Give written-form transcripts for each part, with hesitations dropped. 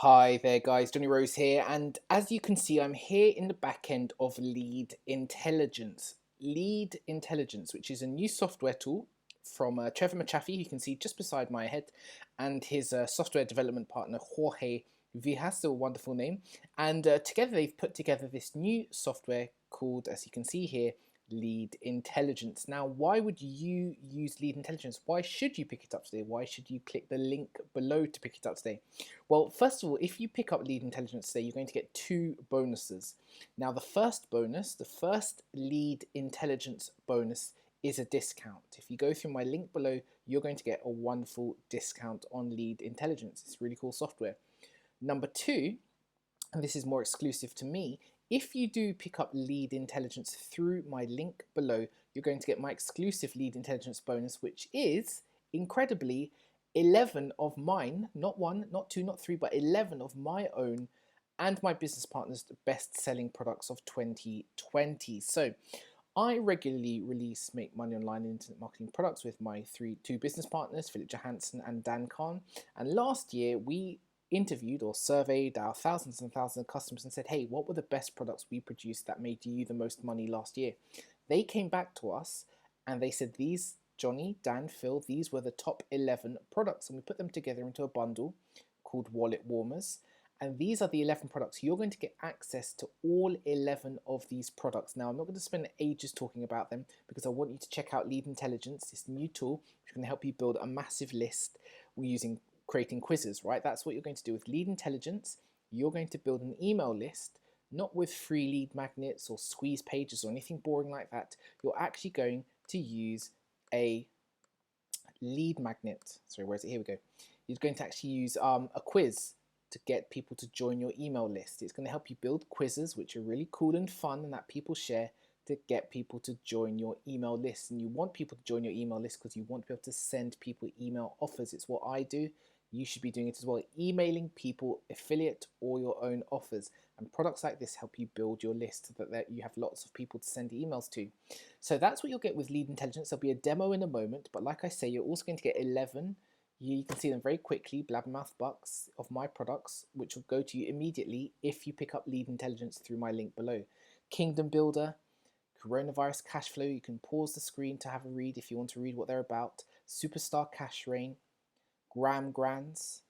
Hi there guys, Johnny Rose here, and as you can see I'm here in the back end of Lead Intelligence. Lead Intelligence, which is a new software tool from Trevor Machaffey, you can see just beside my head, and his software development partner Jorge Vijas, a wonderful name, and together they've put together this new software called, as you can see here, Lead Intelligence. Now, why would you use Lead Intelligence? Why should you pick it up today? Why should you click the link below to pick it up today? Well, first of all, if you pick up Lead Intelligence today, you're going to get two bonuses. Now, the first bonus, the first Lead Intelligence bonus is a discount. If you go through my link below, you're going to get a wonderful discount on Lead Intelligence. It's really cool software. Number two, and this is more exclusive to me, if you do pick up Lead Intelligence through my link below, you're going to get my exclusive Lead Intelligence bonus, which is, incredibly, 11 of mine, not one, not two, not three, but 11 of my own and my business partners' best-selling products of 2020. So I regularly release Make Money Online Internet Marketing products with my two business partners, Philip Johansson and Dan Khan. And last year, we interviewed or surveyed our thousands and thousands of customers and said, hey, what were the best products we produced that made you the most money last year? They came back to us and they said, these, Johnny, Dan, Phil, these were the top 11 products. And we put them together into a bundle called Wallet Warmers. And these are the 11 products. You're going to get access to all 11 of these products. Now, I'm not going to spend ages talking about them because I want you to check out Lead Intelligence, this new tool, which is going to help you build a massive list using creating quizzes, right? That's what you're going to do with Lead Intelligence. You're going to build an email list, not with free lead magnets or squeeze pages or anything boring like that. You're actually going to use a lead magnet. Sorry, where is it? Here we go. You're going to actually use a quiz to get people to join your email list. It's going to help you build quizzes, which are really cool and fun and that people share, to get people to join your email list. And you want people to join your email list because you want to be able to send people email offers. It's what I do. You should be doing it as well, emailing people affiliate or your own offers. And products like this help you build your list so that you have lots of people to send emails to. So that's what you'll get with Lead Intelligence. There'll be a demo in a moment, but like I say, you're also going to get 11. You can see them very quickly, Blabbermouth bucks of my products, which will go to you immediately if you pick up Lead Intelligence through my link below. Kingdom Builder, Coronavirus Cash Flow, you can pause the screen to have a read if you want to read what they're about. Superstar Cash Rain, Gram Grands,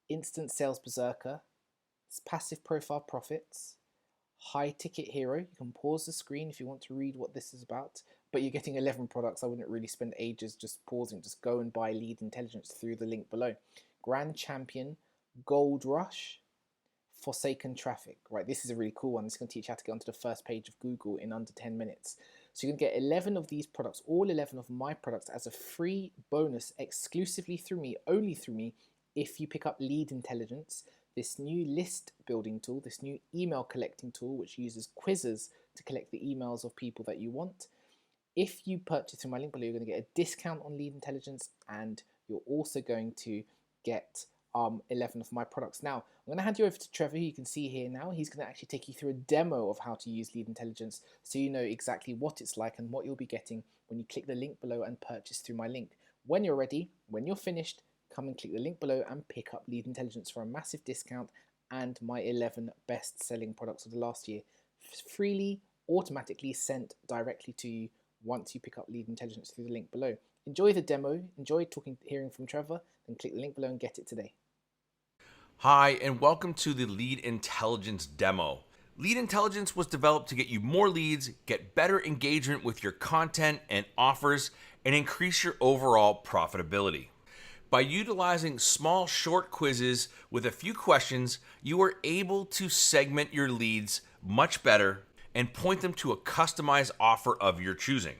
Instant Sales Berserker, Passive Profile Profits, High Ticket Hero. You can pause the screen if you want to read what this is about, but you're getting 11 products. I wouldn't really spend ages just pausing. Just go and buy Lead Intelligence through the link below. Grand Champion, Gold Rush, Forsaken Traffic. Right, this is a really cool one. This is going to teach you how to get onto the first page of Google in under 10 minutes. So you're going to get 11 of these products, all 11 of my products, as a free bonus exclusively through me, only through me, if you pick up Lead Intelligence, this new list building tool, this new email collecting tool, which uses quizzes to collect the emails of people that you want. If you purchase through my link below, you're going to get a discount on Lead Intelligence, and you're also going to get 11 of my products. Now, I'm going to hand you over to Trevor, who you can see here now. He's going to actually take you through a demo of how to use Lead Intelligence so you know exactly what it's like and what you'll be getting when you click the link below and purchase through my link. When you're ready, when you're finished, come and click the link below and pick up Lead Intelligence for a massive discount and my 11 best-selling products of the last year, freely, automatically sent directly to you once you pick up Lead Intelligence through the link below. Enjoy the demo, enjoy hearing from Trevor, then click the link below and get it today. Hi, and welcome to the Lead Intelligence demo. Lead Intelligence was developed to get you more leads, get better engagement with your content and offers, and increase your overall profitability. By utilizing small, short quizzes with a few questions, you are able to segment your leads much better and point them to a customized offer of your choosing.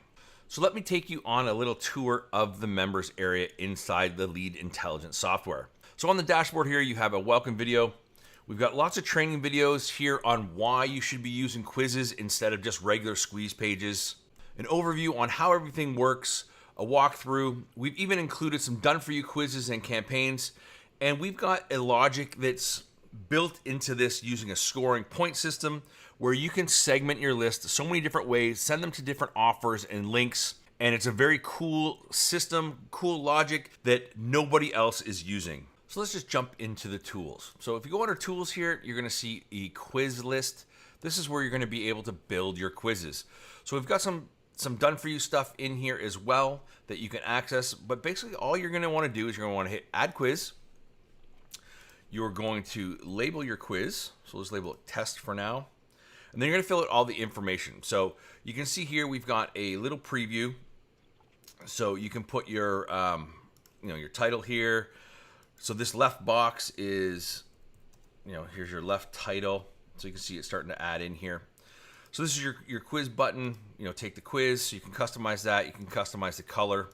So let me take you on a little tour of the members area inside the Lead Intelligence software. So on the dashboard here, you have a welcome video. We've got lots of training videos here on why you should be using quizzes instead of just regular squeeze pages, an overview on how everything works, a walkthrough. We've even included some done-for-you quizzes and campaigns, and we've got a logic that's built into this using a scoring point system where you can segment your list so many different ways, send them to different offers and links, and it's a very cool system, cool logic that nobody else is using. So let's just jump into the tools. So if you go under tools here, you're going to see a quiz list. This is where you're going to be able to build your quizzes. So we've got some done for you stuff in here as well that you can access. But basically all you're going to want to do is you're going to want to hit add quiz. You're going to label your quiz. So let's label it test for now. And then you're going to fill out all the information. So you can see here we've got a little preview. So you can put your your title here. So this left box is, here's your left title. So you can see it starting to add in here. So this is your quiz button. Take the quiz. So you can customize that. You can customize the color.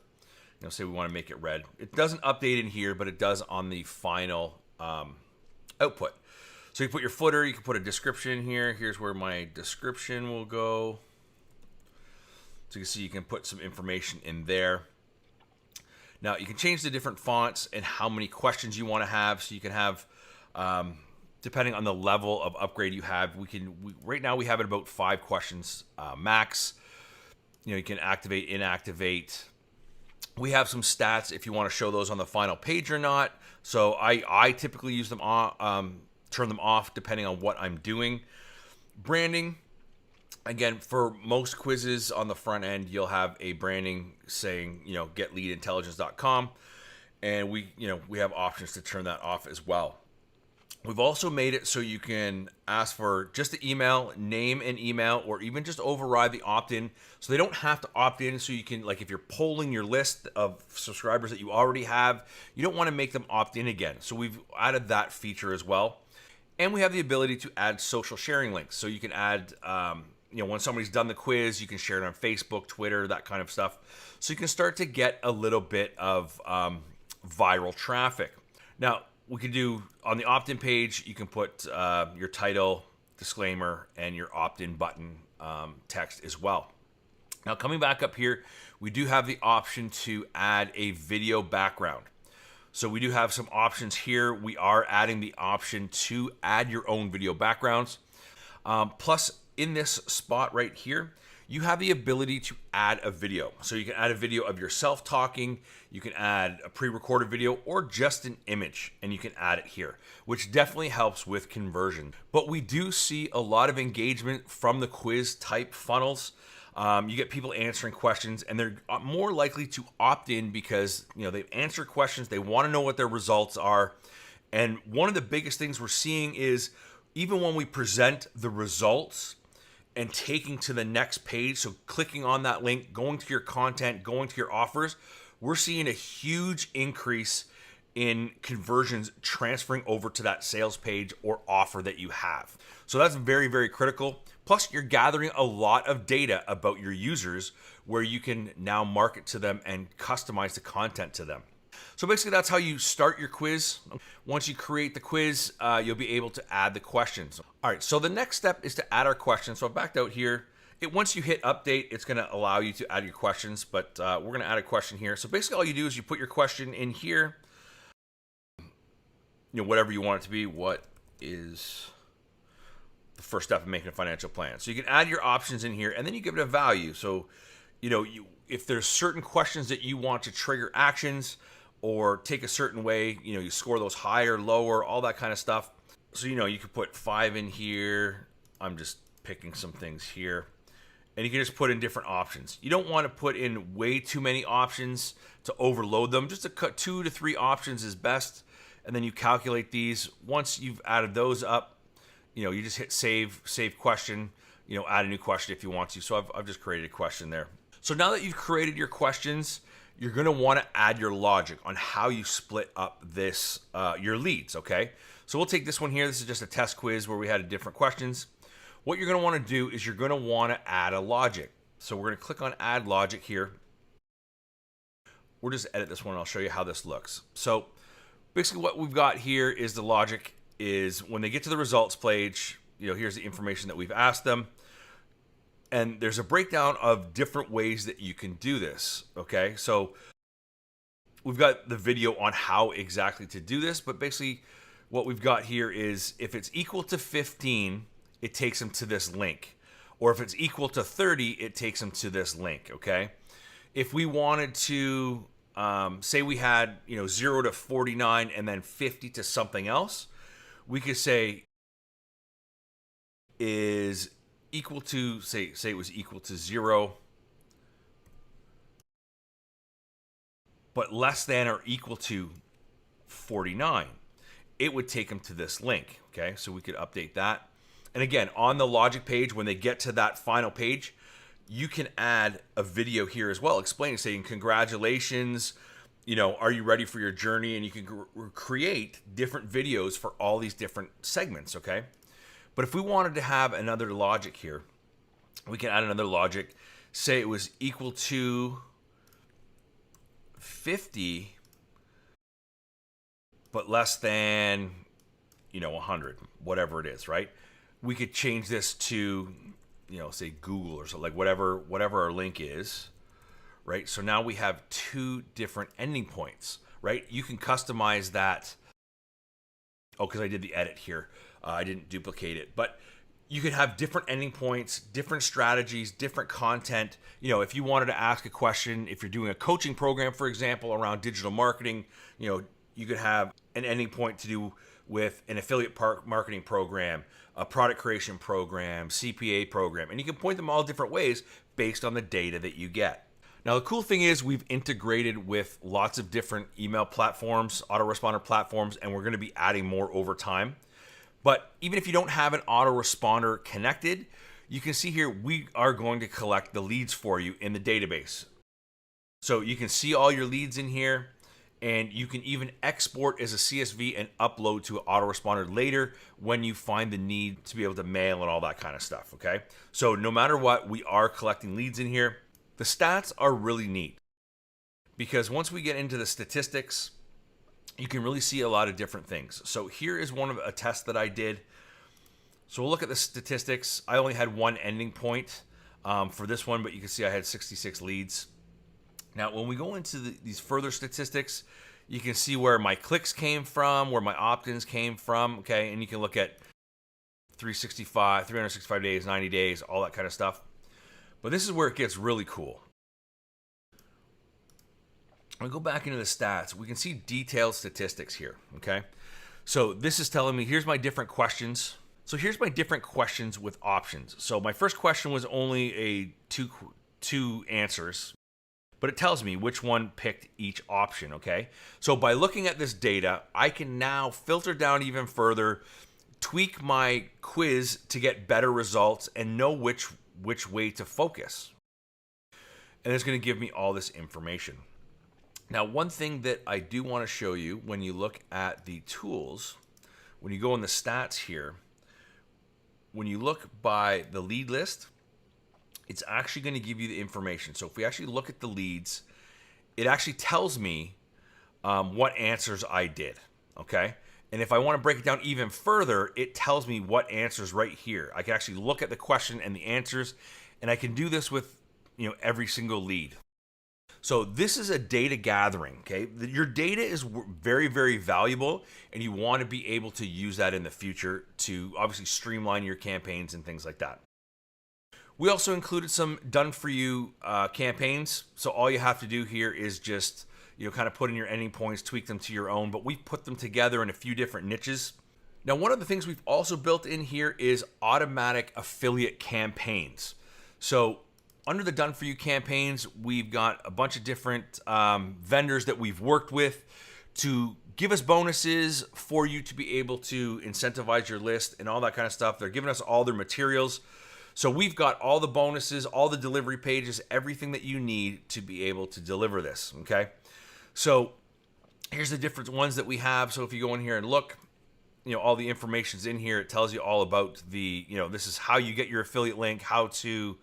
Say we want to make it red. It doesn't update in here, but it does on the final output. So you put your footer. You can put a description here. Here's where my description will go. So you can see you can put some information in there. Now you can change the different fonts and how many questions you want to have. So you can have, depending on the level of upgrade you have, right now we have it about 5 questions max. You can activate, inactivate. We have some stats if you want to show those on the final page or not. So I typically use them on, turn them off depending on what I'm doing. Branding. Again, for most quizzes on the front end, you'll have a branding saying, getleadintelligence.com. And we have options to turn that off as well. We've also made it so you can ask for just the email, name and email, or even just override the opt-in. So they don't have to opt in. So you can, like if you're polling your list of subscribers that you already have, you don't want to make them opt in again. So we've added that feature as well. And we have the ability to add social sharing links. So you can add, when somebody's done the quiz, you can share it on Facebook, Twitter, that kind of stuff. So you can start to get a little bit of viral traffic. Now, we can do on the opt-in page, you can put your title, disclaimer, and your opt-in button text as well. Now, coming back up here, we do have the option to add a video background. So we do have some options here. We are adding the option to add your own video backgrounds. Plus, in this spot right here, you have the ability to add a video. So you can add a video of yourself talking, you can add a pre-recorded video, or just an image, and you can add it here, which definitely helps with conversion. But we do see a lot of engagement from the quiz type funnels. You get people answering questions, and they're more likely to opt in because they've answered questions, they want to know what their results are. And one of the biggest things we're seeing is even when we present the results and taking to the next page, so clicking on that link, going to your content, going to your offers, we're seeing a huge increase in conversions transferring over to that sales page or offer that you have. So that's very, very critical. Plus, you're gathering a lot of data about your users where you can now market to them and customize the content to them. So basically, that's how you start your quiz. Once you create the quiz, you'll be able to add the questions. All right, so the next step is to add our questions. So I've backed out here. Once you hit update, it's going to allow you to add your questions, but we're going to add a question here. So basically, all you do is you put your question in here, whatever you want it to be. What is the first step in making a financial plan? So you can add your options in here, and then you give it a value. So, if there's certain questions that you want to trigger actions or take a certain way, you score those higher, lower, all that kind of stuff. So, you could put 5 in here. I'm just picking some things here. And you can just put in different options. You don't want to put in way too many options to overload them. Just to cut 2 to 3 options is best. And then you calculate these. Once you've added those up, you just hit save question, add a new question if you want to. So I've just created a question there. So now that you've created your questions, you're going to want to add your logic on how you split up this, your leads, okay? So we'll take this one here. This is just a test quiz where we had different questions. What you're going to want to do is you're going to want to add a logic. So we're going to click on add logic here. We'll just edit this one and I'll show you how this looks. So basically what we've got here is the logic is when they get to the results page, here's the information that we've asked them. And there's a breakdown of different ways that you can do this, okay? So we've got the video on how exactly to do this, but basically what we've got here is if it's equal to 15, it takes them to this link. Or if it's equal to 30, it takes them to this link, okay? If we wanted to say we had 0 to 49 and then 50 to something else, we could say is equal to, say it was equal to 0, but less than or equal to 49. It would take them to this link. Okay, so we could update that. And again, on the logic page, when they get to that final page, you can add a video here as well, explaining, saying, congratulations, are you ready for your journey? And you can create different videos for all these different segments, okay? But if we wanted to have another logic here, we can add another logic. Say it was equal to 50, but less than, 100, whatever it is, right? We could change this to, say Google or something, like whatever our link is, right? So now we have two different ending points, right? You can customize that. Oh, because I did the edit here. I didn't duplicate it. But you could have different ending points, different strategies, different content. If you wanted to ask a question, if you're doing a coaching program, for example, around digital marketing, you could have an ending point to do with an affiliate marketing program, a product creation program, CPA program, and you can point them all different ways based on the data that you get. Now, the cool thing is we've integrated with lots of different email platforms, autoresponder platforms, and we're going to be adding more over time. But even if you don't have an autoresponder connected, you can see here we are going to collect the leads for you in the database. So you can see all your leads in here, and you can even export as a CSV and upload to an autoresponder later when you find the need to be able to mail and all that kind of stuff, okay? So no matter what, we are collecting leads in here. The stats are really neat because once we get into the statistics, you can really see a lot of different things. So here is one of a test that I did. So we'll look at the statistics. I only had one ending point for this one, but you can see I had 66 leads. Now, when we go into these further statistics, you can see where my clicks came from, where my opt-ins came from, okay? And you can look at 365 days, 90 days, all that kind of stuff. But this is where it gets really cool. When we go back into the stats, we can see detailed statistics here, okay? So this is telling me, here's my different questions. So here's my different questions with options. So my first question was only a two answers, but it tells me which one picked each option, okay? So by looking at this data, I can now filter down even further, tweak my quiz to get better results, and know which way to focus. And it's gonna give me all this information. Now, one thing that I do wanna show you when you look at the tools, when you go in the stats here, when you look by the lead list, it's actually going to give you the information. So if we actually look at the leads, it actually tells me what answers I did, okay? And if I want to break it down even further, it tells me what answers right here. I can actually look at the question and the answers, and I can do this with every single lead. So this is a data gathering, okay? Your data is very, very valuable, and you want to be able to use that in the future to obviously streamline your campaigns and things like that. We also included some done-for-you campaigns. So all you have to do here is just kind of put in your ending points, tweak them to your own, but we've put them together in a few different niches. Now, one of the things we've also built in here is automatic affiliate campaigns. So under the done-for-you campaigns, we've got a bunch of different vendors that we've worked with to give us bonuses for you to be able to incentivize your list and all that kind of stuff. They're giving us all their materials. So we've got all the bonuses, all the delivery pages, everything that you need to be able to deliver this, okay? So here's the different ones that we have. So if you go in here and look, all the information's in here. It tells you all about the, this is how you get your affiliate link, how to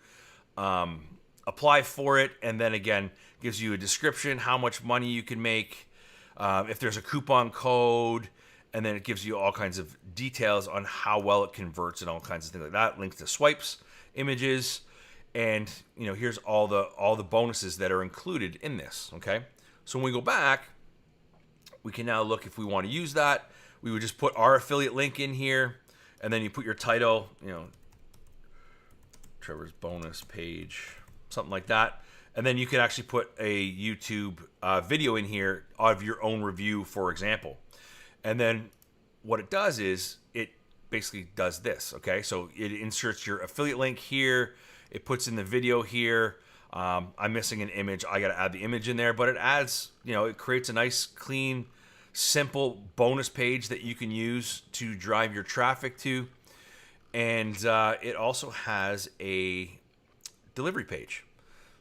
apply for it, and then again, gives you a description, how much money you can make, if there's a coupon code, and then it gives you all kinds of details on how well it converts and all kinds of things like that. Links to swipes, images, and here's all the bonuses that are included in this. Okay, so when we go back, we can now look if we want to use that. We would just put our affiliate link in here, and then you put your title, Trevor's bonus page, something like that, And then you can actually put a YouTube video in here of your own review, for example. And then what it does is it basically does this, okay? So it inserts your affiliate link here. It puts in the video here. I'm missing an image. I got to add the image in there, but it adds, it creates a nice, clean, simple bonus page that you can use to drive your traffic to. And it also has a delivery page.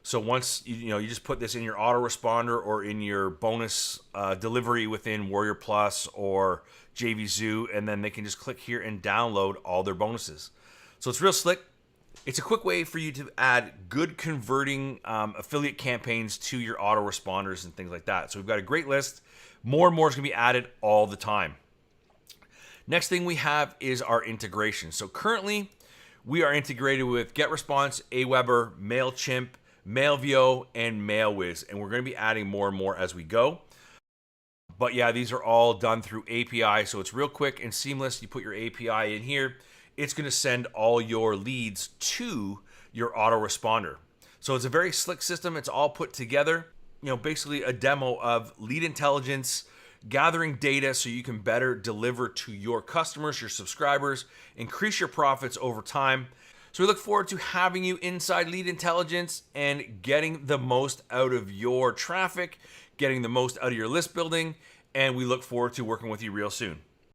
So once you just put this in your autoresponder or in your bonus delivery within Warrior Plus or JVZoo, and then they can just click here and download all their bonuses. So it's real slick. It's a quick way for you to add good converting affiliate campaigns to your autoresponders and things like that. So we've got a great list. More and more is going to be added all the time. Next thing we have is our integration. So currently we are integrated with GetResponse, Aweber, MailChimp, Mailvio, and MailWiz, and we're going to be adding more and more as we go. But yeah, these are all done through API, so it's real quick and seamless. You put your API in here, it's going to send all your leads to your autoresponder. So it's a very slick system. It's all put together. Basically a demo of lead intelligence, gathering data so you can better deliver to your customers, your subscribers, increase your profits over time. So we look forward to having you inside Lead Intelligence and getting the most out of your traffic, getting the most out of your list building, and we look forward to working with you real soon.